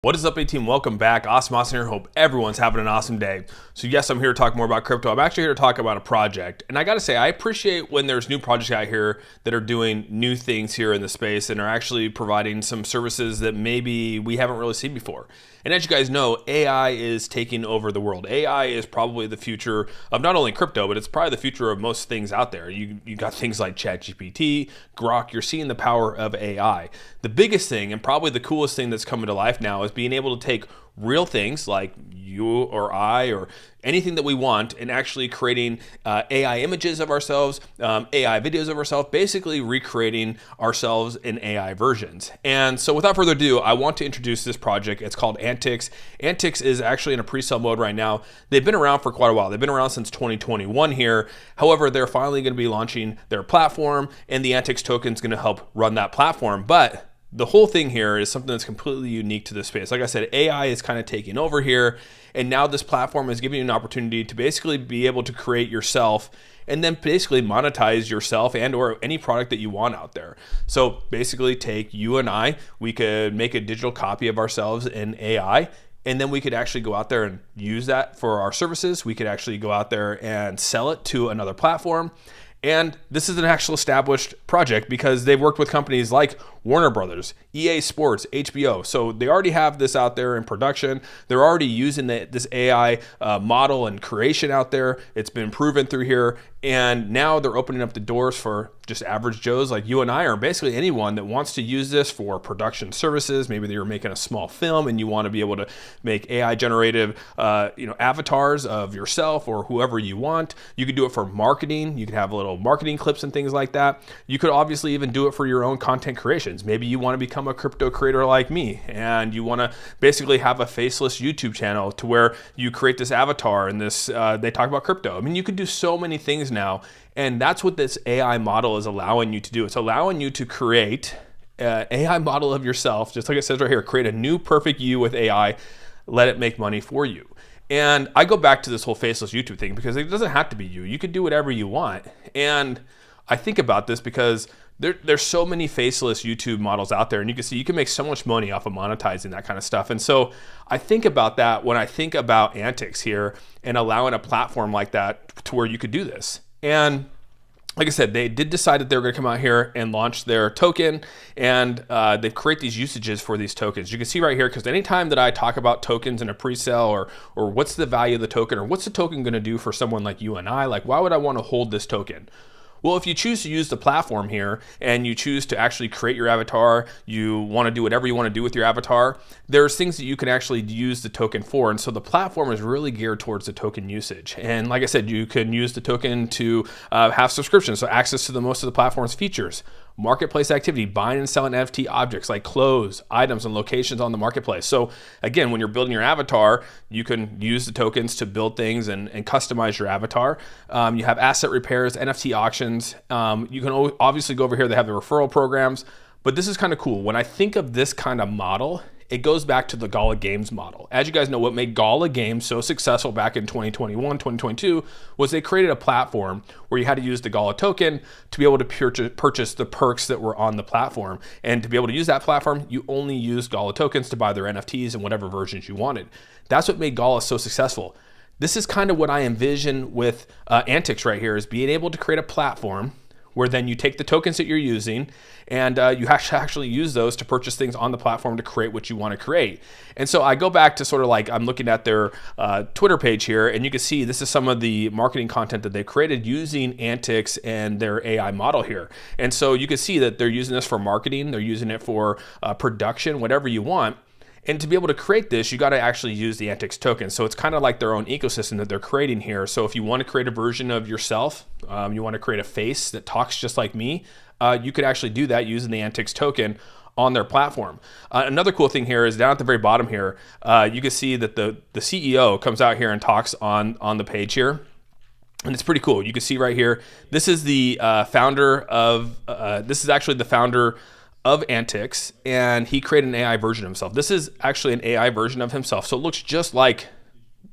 What is up, A-Team? Welcome back. Awesome here. Hope everyone's having an awesome day. So yes, I'm here to talk more about crypto. I'm actually here to talk about a project. And I got to say, I appreciate when there's new projects out here that are doing new things here in the space and are actually providing some services that maybe we haven't really seen before. And as you guys know, AI is taking over the world. AI is probably the future of not only crypto, but it's probably the future of most things out there. You got things like ChatGPT, Grok. You're seeing the power of AI. The biggest thing and probably the coolest thing that's coming to life now is being able to take real things like you or I or anything that we want and actually creating AI images of ourselves, AI videos of ourselves, basically recreating ourselves in AI versions. And so without further ado, I want to introduce this project. It's called Antix. Antix is actually in a pre-sale mode right now. They've been around for quite a while. They've been around since 2021 here. However, they're finally going to be launching their platform, and the Antix token is going to help run that platform. But the whole thing here is something that's completely unique to this space. Like I said, AI is kind of taking over here, and now this platform is giving you an opportunity to basically be able to create yourself and then basically monetize yourself and or any product that you want out there. So basically take you and I, we could make a digital copy of ourselves in AI, and then we could actually go out there and use that for our services. We could actually go out there and sell it to another platform. And this is an actual established project because they've worked with companies like Warner Brothers, EA Sports, HBO. So they already have this out there in production. They're already using this AI model and creation out there. It's been proven through here. And now they're opening up the doors for just average Joes like you and I, or basically anyone that wants to use this for production services. Maybe you're making a small film and you want to be able to make AI generative avatars of yourself or whoever you want. You could do it for marketing. You could have little marketing clips and things like that. You could obviously even do it for your own content creations. Maybe you want to become a crypto creator like me and you want to basically have a faceless YouTube channel to where you create this avatar and this they talk about crypto. I mean, you could do so many things now, and that's what this AI model is allowing you to do. It's allowing you to create an AI model of yourself, just like it says right here, create a new perfect you with AI, let it make money for you. And I go back to this whole faceless YouTube thing because it doesn't have to be you. You could do whatever you want. And I think about this because there's so many faceless YouTube models out there, and you can see you can make so much money off of monetizing that kind of stuff. And so I think about that when I think about Antix here and allowing a platform like that to where you could do this. And like I said, they did decide that they were going to come out here and launch their token, and they create these usages for these tokens. You can see right here, because anytime that I talk about tokens in a pre-sale or what's the value of the token or what's the token going to do for someone like you and I, like why would I want to hold this token? Well, if you choose to use the platform here and you choose to actually create your avatar, you want to do whatever you want to do with your avatar, there's things that you can actually use the token for. And so the platform is really geared towards the token usage. And like I said, you can use the token to have subscriptions, so access to most of the platform's features. Marketplace activity, buying and selling NFT objects like clothes, items, and locations on the marketplace. So again, when you're building your avatar, you can use the tokens to build things and customize your avatar. You have asset repairs, NFT auctions. You can obviously go over here. They have the referral programs, but this is kind of cool. When I think of this kind of model, it goes back to the Gala Games model. As you guys know, what made Gala Games so successful back in 2021, 2022 was they created a platform where you had to use the Gala token to be able to purchase the perks that were on the platform. And to be able to use that platform, you only used Gala tokens to buy their NFTs and whatever versions you wanted. That's what made Gala so successful. This is kind of what I envision with Antix right here, is being able to create a platform where then you take the tokens that you're using and you actually use those to purchase things on the platform to create what you want to create. And so I go back to sort of like, I'm looking at their Twitter page here, and you can see this is some of the marketing content that they created using Antix and their AI model here. And so you can see that they're using this for marketing, they're using it for production, whatever you want. And to be able to create this, you got to actually use the Antix token. So it's kind of like their own ecosystem that they're creating here. So if you want to create a version of yourself, you want to create a face that talks just like me, you could actually do that using the Antix token on their platform. Another cool thing here is down at the very bottom here, you can see that the CEO comes out here and talks on the page here. And it's pretty cool. You can see right here, this is the founder of, this is actually the founder of Antix, and he created an AI version of himself. This is actually an AI version of himself, so it looks just like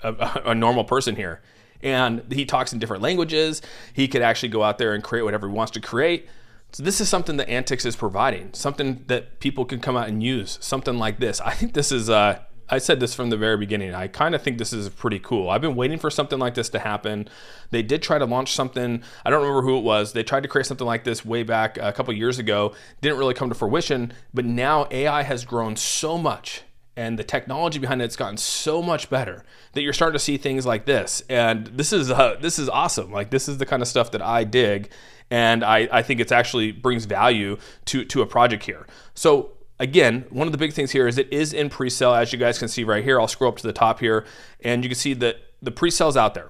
a normal person here. And he talks in different languages. He could actually go out there and create whatever he wants to create. So this is something that Antix is providing, something that people can come out and use, something like this. I think this is, I said this from the very beginning, I kind of think this is pretty cool. I've been waiting for something like this to happen. They did try to launch something, I don't remember who it was. They tried to create something like this way back a couple years ago, didn't really come to fruition, but now AI has grown so much and the technology behind it's gotten so much better that you're starting to see things like this. And this is awesome. Like, this is the kind of stuff that I dig. And I think it's actually brings value to a project here. So again, one of the big things here is it is in pre-sale, as you guys can see right here. I'll scroll up to the top here and you can see that the pre-sale's out there.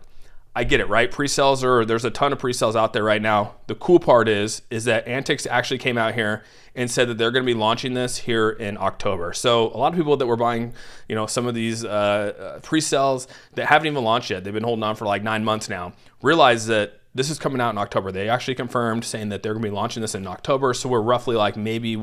I get it, right? Pre-sales there's a ton of pre-sales out there right now. The cool part is that Antix actually came out here and said that they're going to be launching this here in October. So a lot of people that were buying, some of these pre-sales that haven't even launched yet, they've been holding on for like 9 months now, realize that this is coming out in October. They actually confirmed saying that they're going to be launching this in October. So we're roughly like maybe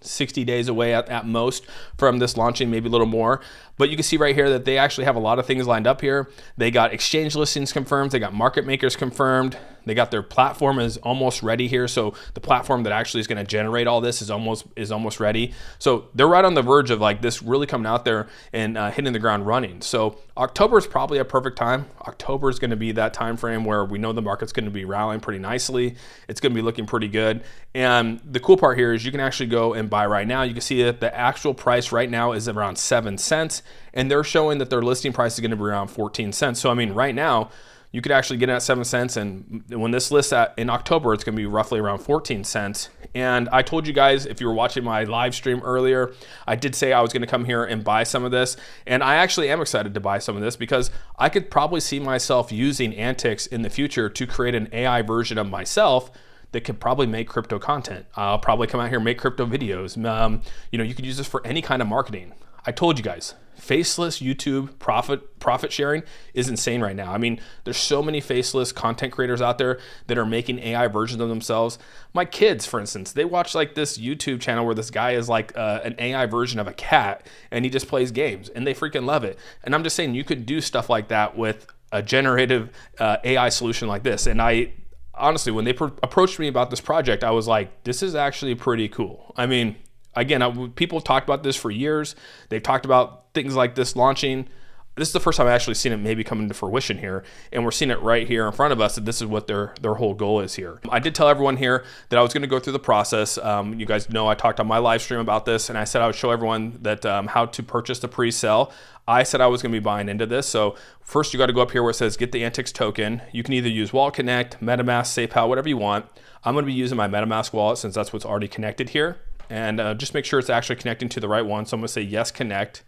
60 days away at most from this launching, maybe a little more. But you can see right here that they actually have a lot of things lined up here. They got exchange listings confirmed. They got market makers confirmed. They got their platform is almost ready here. So the platform that actually is going to generate all this is almost ready. So they're right on the verge of like this really coming out there and hitting the ground running. So October is probably a perfect time. October is going to be that time frame where we know the market's going to be rallying pretty nicely. It's going to be looking pretty good. And the cool part here is you can actually go and buy right now. You can see that the actual price right now is around 7 cents. And they're showing that their listing price is going to be around 14 cents. So I mean, right now, you could actually get it at 7 cents. And when this lists in October, it's going to be roughly around 14 cents. And I told you guys, if you were watching my live stream earlier, I did say I was going to come here and buy some of this. And I actually am excited to buy some of this because I could probably see myself using Antix in the future to create an AI version of myself that could probably make crypto content. I'll probably come out here and make crypto videos. You could use this for any kind of marketing. I told you guys, faceless YouTube profit sharing is insane right now. I mean, there's so many faceless content creators out there that are making AI versions of themselves. My kids, for instance, they watch like this YouTube channel where this guy is like an AI version of a cat and he just plays games and they freaking love it. And I'm just saying you could do stuff like that with a generative AI solution like this. And I honestly, when they approached me about this project, I was like, this is actually pretty cool. I mean, again, people have talked about this for years. They've talked about things like this launching. This is the first time I've actually seen it maybe come into fruition here. And we're seeing it right here in front of us that this is what their whole goal is here. I did tell everyone here that I was going to go through the process. You guys know I talked on my live stream about this and I said I would show everyone that how to purchase the pre-sale. I said I was going to be buying into this. So first you got to go up here where it says get the Antix token. You can either use Wallet Connect, MetaMask, SafePal, whatever you want. I'm going to be using my MetaMask wallet since that's what's already connected here. And just make sure it's actually connecting to the right one. So I'm going to say yes, connect.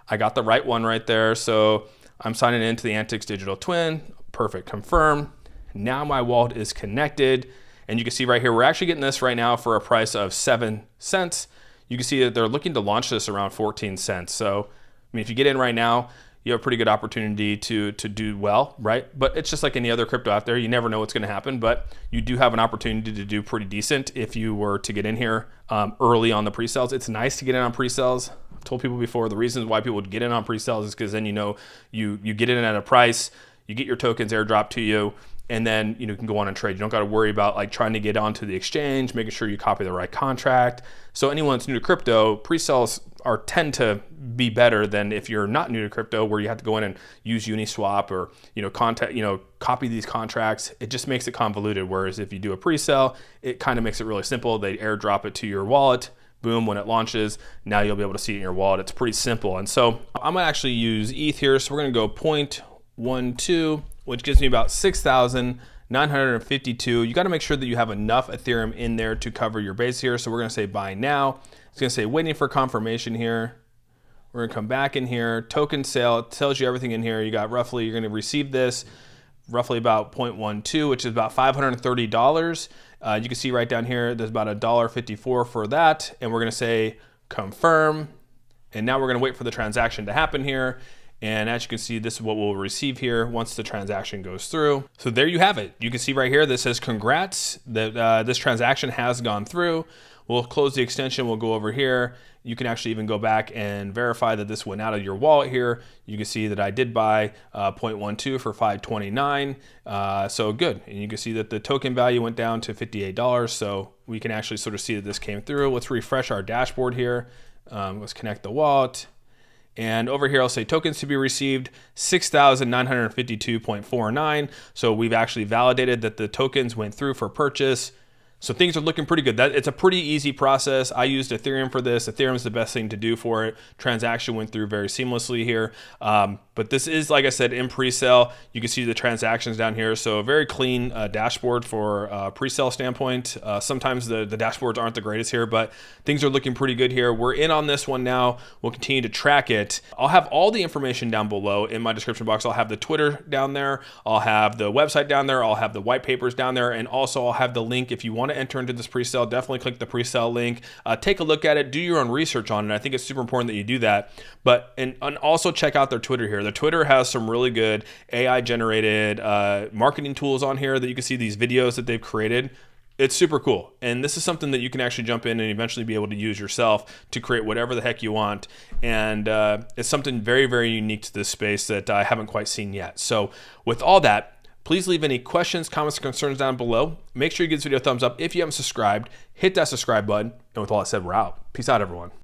I got the right one right there. So I'm signing into the Antix Digital Twin. Perfect, confirm. Now my wallet is connected. And you can see right here, we're actually getting this right now for a price of 7 cents. You can see that they're looking to launch this around 14 cents. So, I mean, if you get in right now, you have a pretty good opportunity to do well, right? But it's just like any other crypto out there. You never know what's going to happen, but you do have an opportunity to do pretty decent if you were to get in here early on the pre-sales. It's nice to get in on pre-sales. I've told people before the reasons why people would get in on pre-sales is because then you get in at a price, you get your tokens airdropped to you, and then you can go on and trade. You don't got to worry about like trying to get onto the exchange, making sure you copy the right contract. So anyone that's new to crypto, pre-sales tend to be better than if you're not new to crypto, where you have to go in and use Uniswap or copy these contracts. It just makes it convoluted. Whereas if you do a pre-sale, it kind of makes it really simple. They airdrop it to your wallet. Boom, when it launches, now you'll be able to see it in your wallet. It's pretty simple. And so I'm gonna actually use ETH here. So we're gonna go 0.12, which gives me about 6,952. You got to make sure that you have enough Ethereum in there to cover your base here. So we're going to say buy now. It's going to say waiting for confirmation here. We're going to come back in here. Token sale, it tells you everything in here. You got roughly, you're going to receive this roughly about 0.12, which is about $530. You can see right down here, there's about $1.54 for that. And we're going to say confirm. And now we're going to wait for the transaction to happen here. And as you can see, this is what we'll receive here once the transaction goes through. So there you have it. You can see right here that says congrats that this transaction has gone through. We'll close the extension. We'll go over here. You can actually even go back and verify that this went out of your wallet here. You can see that I did buy 0.12 for $5.29. So good. And you can see that the token value went down to $58. So we can actually sort of see that this came through. Let's refresh our dashboard here. Let's connect the wallet. And over here, I'll say tokens to be received, 6,952.49. So we've actually validated that the tokens went through for purchase. So things are looking pretty good. It's a pretty easy process. I used Ethereum for this. Ethereum is the best thing to do for it. Transaction went through very seamlessly here. But this is, like I said, in pre-sale. You can see the transactions down here. So a very clean dashboard for pre-sale standpoint. Sometimes the dashboards aren't the greatest here, but things are looking pretty good here. We're in on this one now. We'll continue to track it. I'll have all the information down below in my description box. I'll have the Twitter down there. I'll have the website down there. I'll have the white papers down there. And also I'll have the link if you want to enter into this pre-sale. Definitely click the pre-sale link. Take a look at it. Do your own research on it. I think it's super important that you do that. But and also check out their Twitter here. The Twitter has some really good AI generated marketing tools on here that you can see these videos that they've created. It's super cool. And this is something that you can actually jump in and eventually be able to use yourself to create whatever the heck you want. And it's something very, very unique to this space that I haven't quite seen yet. So with all that, please leave any questions, comments, or concerns down below. Make sure you give this video a thumbs up. If you haven't subscribed, hit that subscribe button. And with all that said, we're out. Peace out, everyone.